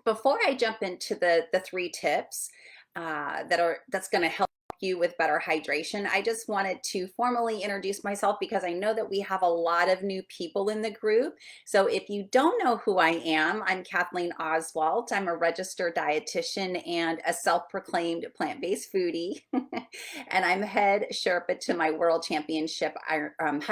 Before I jump into the three tips that's going to help you with better hydration, I just wanted to formally introduce myself because I know that we have a lot of new people in the group. So if you don't know who I am, I'm Kathleen Oswalt. I'm a registered dietitian and a self-proclaimed plant-based foodie, and I'm head Sherpa to my World Championship Ironman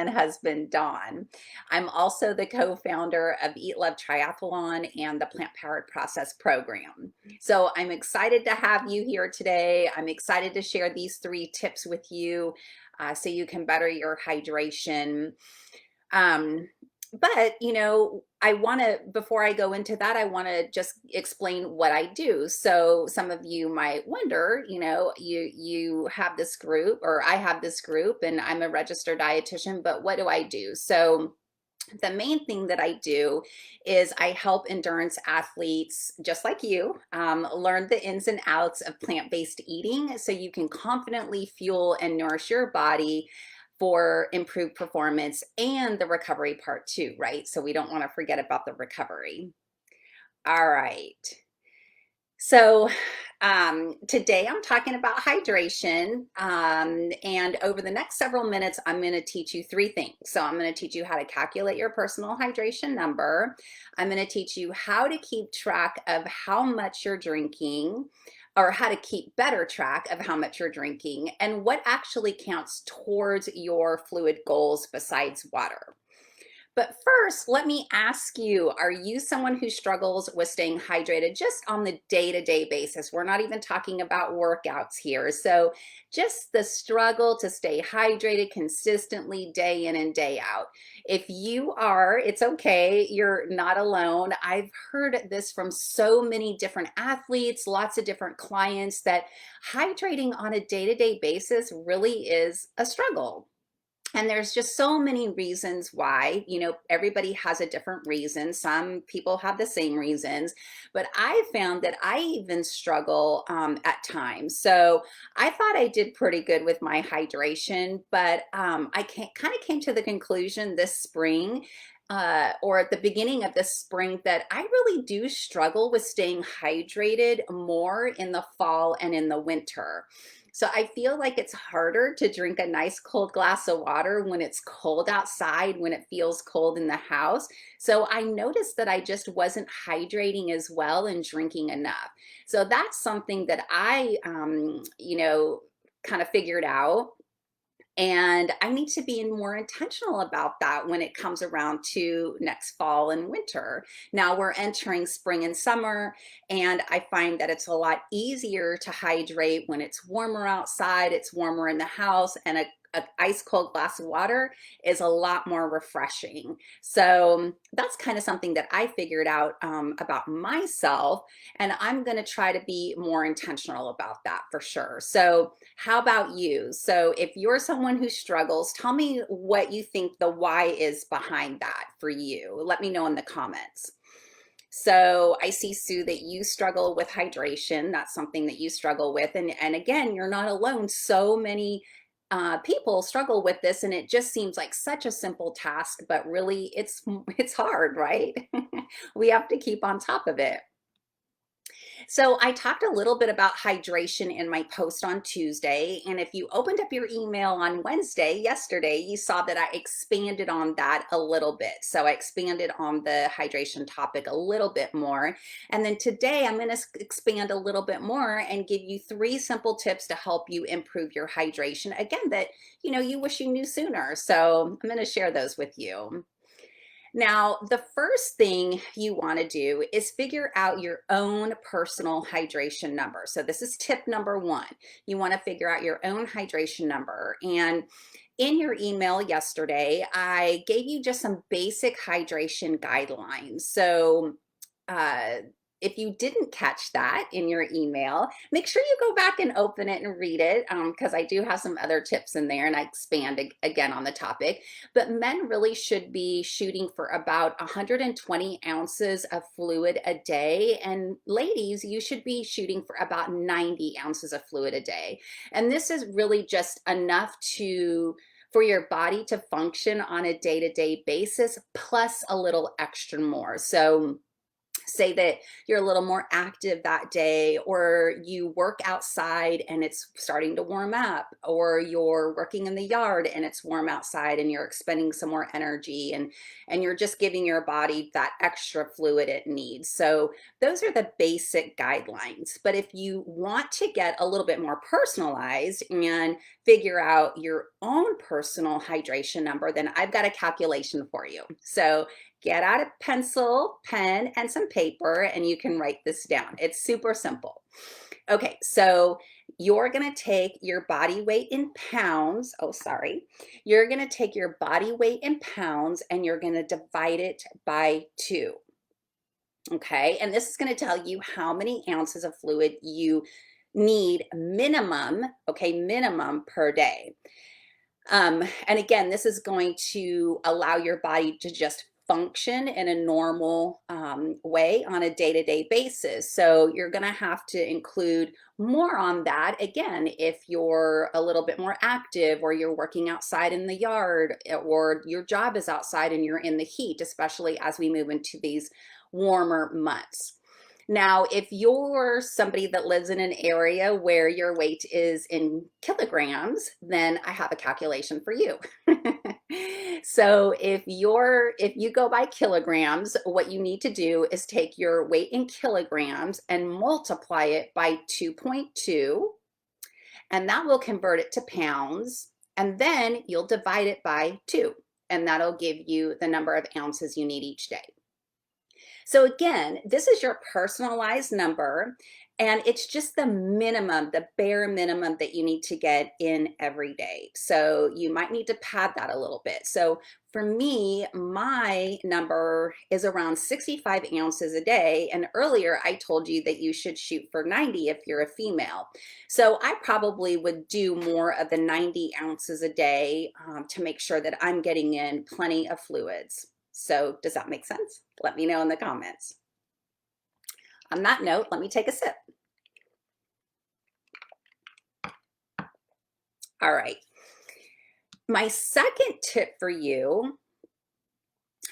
husband, Dawn. I'm also the co-founder of Eat Love Triathlon and the Plant Powered Process program. So I'm excited to have you here today. I'm excited to share these three tips with you so you can better your hydration. But before I go into that, I want to just explain what I do. So some of you might wonder, you have this group, or I have this group, and I'm a registered dietitian, but what do I do? So the main thing that I do is I help endurance athletes just like you learn the ins and outs of plant-based eating so you can confidently fuel and nourish your body for improved performance and the recovery part too, right? So we don't want to forget about the recovery. All right. So today I'm talking about hydration, and over the next several minutes, I'm going to teach you three things. So I'm going to teach you how to calculate your personal hydration number. I'm going to teach you how to keep track of how much you're drinking, or how to keep better track of how much you're drinking, and what actually counts towards your fluid goals besides water. But first, let me ask you, are you someone who struggles with staying hydrated just on the day-to-day basis? We're not even talking about workouts here. So just the struggle to stay hydrated consistently day in and day out. If you are, it's okay. You're not alone. I've heard this from so many different athletes, lots of different clients, that hydrating on a day-to-day basis really is a struggle. And there's just so many reasons why, everybody has a different reason. Some people have the same reasons, but I found that I even struggle at times. So I thought I did pretty good with my hydration, but I kind of came to the conclusion this spring or at the beginning of this spring that I really do struggle with staying hydrated more in the fall and in the winter. So I feel like it's harder to drink a nice cold glass of water when it's cold outside, when it feels cold in the house. So I noticed that I just wasn't hydrating as well and drinking enough. So that's something that I, kind of figured out. And I need to be more intentional about that when it comes around to next fall and winter. Now we're entering spring and summer, and I find that it's a lot easier to hydrate when it's warmer outside, it's warmer in the house, and a ice cold glass of water is a lot more refreshing. So that's kind of something that I figured out about myself, and I'm going to try to be more intentional about that for sure. So how about you? So if you're someone who struggles, tell me what you think the why is behind that for you. Let me know in the comments. So I see, Sue, that you struggle with hydration. That's something that you struggle with. And again, you're not alone. So many people struggle with this, and it just seems like such a simple task, but really it's hard, right? We have to keep on top of it. So I talked a little bit about hydration in my post on Tuesday, and if you opened up your email on Wednesday, yesterday, you saw that I expanded on that a little bit. So I expanded on the hydration topic a little bit more. And then today I'm going to expand a little bit more and give you three simple tips to help you improve your hydration. Again, that you wish you knew sooner. So I'm going to share those with you. Now, the first thing you want to do is figure out your own personal hydration number. So this is tip number one. You want to figure out your own hydration number. And in your email yesterday, I gave you just some basic hydration guidelines. So if you didn't catch that in your email, make sure you go back and open it and read it, because I do have some other tips in there, and I expand again on the topic. But men really should be shooting for about 120 ounces of fluid a day, and ladies, you should be shooting for about 90 ounces of fluid a day. And this is really just enough for your body to function on a day-to-day basis, plus a little extra more. So say that you're a little more active that day, or you work outside and it's starting to warm up, or you're working in the yard and it's warm outside and you're expending some more energy, and you're just giving your body that extra fluid it needs. So those are the basic guidelines. But if you want to get a little bit more personalized and figure out your own personal hydration number, then I've got a calculation for you. So get out a pencil, pen, and some paper, and you can write this down. It's super simple. Okay, so you're gonna take your body weight in pounds. Oh, sorry. You're gonna take your body weight in pounds and you're gonna divide it by 2. Okay, and this is gonna tell you how many ounces of fluid you need minimum, okay, minimum per day. And again, this is going to allow your body to just function in a normal way on a day-to-day basis. So you're going to have to include more on that, again, if you're a little bit more active, or you're working outside in the yard, or your job is outside and you're in the heat, especially as we move into these warmer months. Now, if you're somebody that lives in an area where your weight is in kilograms, then I have a calculation for you. So if you go by kilograms, what you need to do is take your weight in kilograms and multiply it by 2.2, and that will convert it to pounds, and then you'll divide it by 2, and that'll give you the number of ounces you need each day. So again, this is your personalized number, and it's just the minimum, the bare minimum that you need to get in every day. So you might need to pad that a little bit. So for me, my number is around 65 ounces a day. And earlier I told you that you should shoot for 90 if you're a female. So I probably would do more of the 90 ounces a day to make sure that I'm getting in plenty of fluids. So does that make sense? Let me know in the comments. On that note, let me take a sip. All right. My second tip for you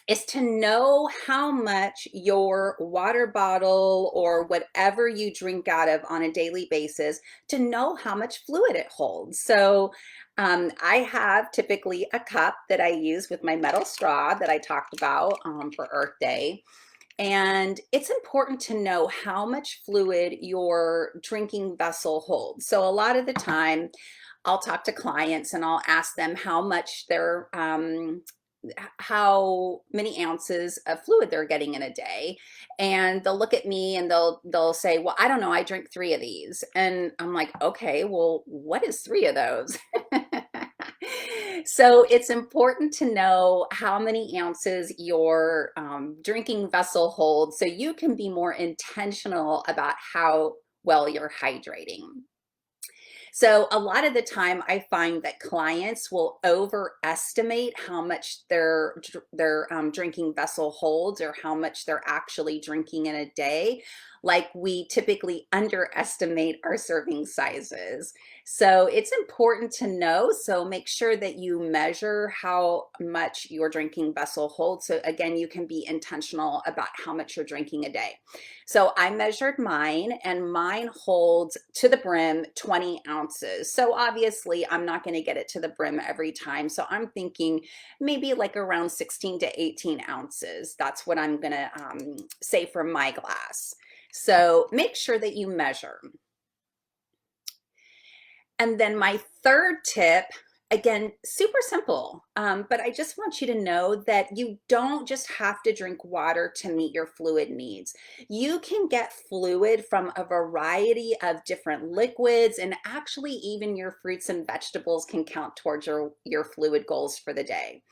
is to know how much your water bottle or whatever you drink out of on a daily basis, to know how much fluid it holds. So I have typically a cup that I use with my metal straw that I talked about for Earth Day. And it's important to know how much fluid your drinking vessel holds. So a lot of the time, I'll talk to clients and I'll ask them how much they're how many ounces of fluid they're getting in a day, and they'll look at me and they'll say, well, I don't know, I drink 3 of these. And I'm like, okay, well, what is 3 of those? So it's important to know how many ounces your drinking vessel holds, so you can be more intentional about how well you're hydrating. So a lot of the time I find that clients will overestimate how much their drinking vessel holds, or how much they're actually drinking in a day. Like we typically underestimate our serving sizes. So it's important to know. So make sure that you measure how much your drinking vessel holds. So again, you can be intentional about how much you're drinking a day. So I measured mine, and mine holds to the brim 20 ounces. So obviously I'm not going to get it to the brim every time. So I'm thinking maybe like around 16 to 18 ounces. That's what I'm going to say for my glass. So make sure that you measure. And then my third tip, again, super simple, but I just want you to know that you don't just have to drink water to meet your fluid needs. You can get fluid from a variety of different liquids, and actually even your fruits and vegetables can count towards your fluid goals for the day.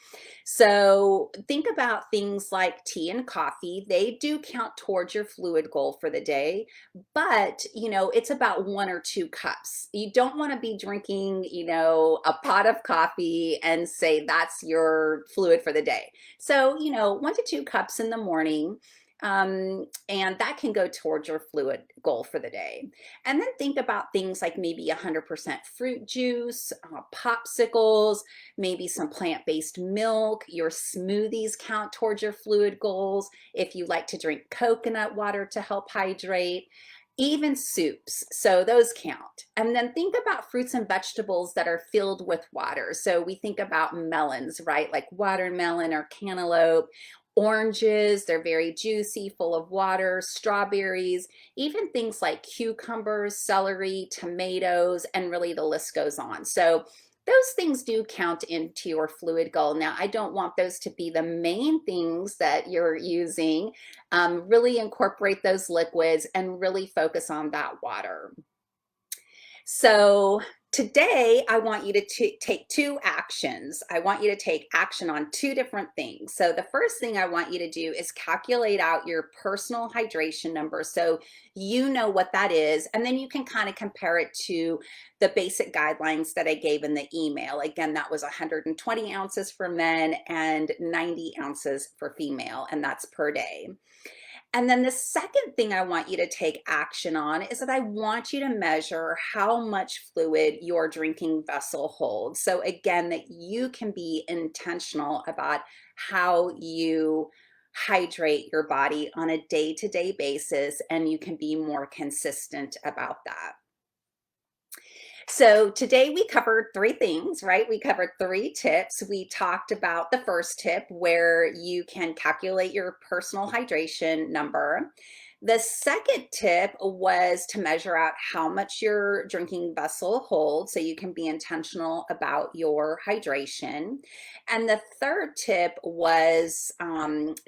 So think about things like tea and coffee. They do count towards your fluid goal for the day, but you know, it's about 1 or 2 cups. You don't want to be drinking, you know, a pot of coffee and say that's your fluid for the day. So, you know, 1 to 2 cups in the morning. And that can go towards your fluid goal for the day. And then think about things like maybe 100% fruit juice, popsicles, maybe some plant-based milk. Your smoothies count towards your fluid goals. If you like to drink coconut water to help hydrate, even soups, so those count. And then think about fruits and vegetables that are filled with water. So we think about melons, right? Like watermelon or cantaloupe. Oranges, they're very juicy, full of water. Strawberries, even things like cucumbers, celery, tomatoes, and really the list goes on. So those things do count into your fluid goal. Now, I don't want those to be the main things that you're using. Really incorporate those liquids and really focus on that water. So today I want you to take two actions. I want you to take action on two different things. So the first thing I want you to do is calculate out your personal hydration number so you know what that is, and then you can kind of compare it to the basic guidelines that I gave in the email. Again, that was 120 ounces for men and 90 ounces for female, and that's per day. And then the second thing I want you to take action on is that I want you to measure how much fluid your drinking vessel holds. So again, that you can be intentional about how you hydrate your body on a day-to-day basis, and you can be more consistent about that. So today we covered three things, right? We covered three tips. We talked about the first tip where you can calculate your personal hydration number. The second tip was to measure out how much your drinking vessel holds so you can be intentional about your hydration. And the third tip was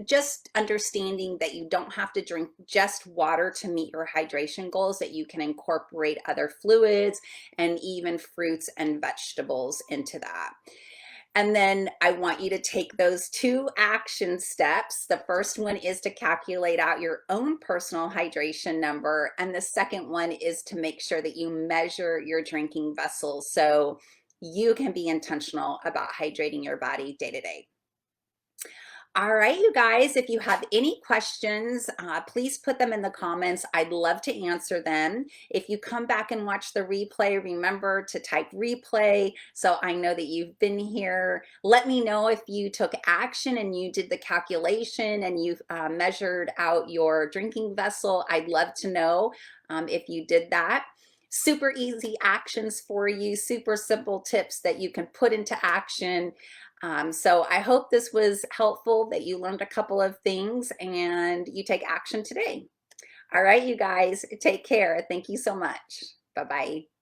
just understanding that you don't have to drink just water to meet your hydration goals, that you can incorporate other fluids and even fruits and vegetables into that. And then I want you to take those two action steps. The first one is to calculate out your own personal hydration number. And the second one is to make sure that you measure your drinking vessels so you can be intentional about hydrating your body day to day. All right, you guys, if you have any questions, please put them in the comments. I'd love to answer them. If you come back and watch the replay, remember to type replay so I know that you've been here. Let me know if you took action and you did the calculation and you've measured out your drinking vessel. I'd love to know if you did that. Super easy actions for you, super simple tips that you can put into action. So I hope this was helpful, that you learned a couple of things and you take action today. All right, you guys, take care. Thank you so much. Bye-bye.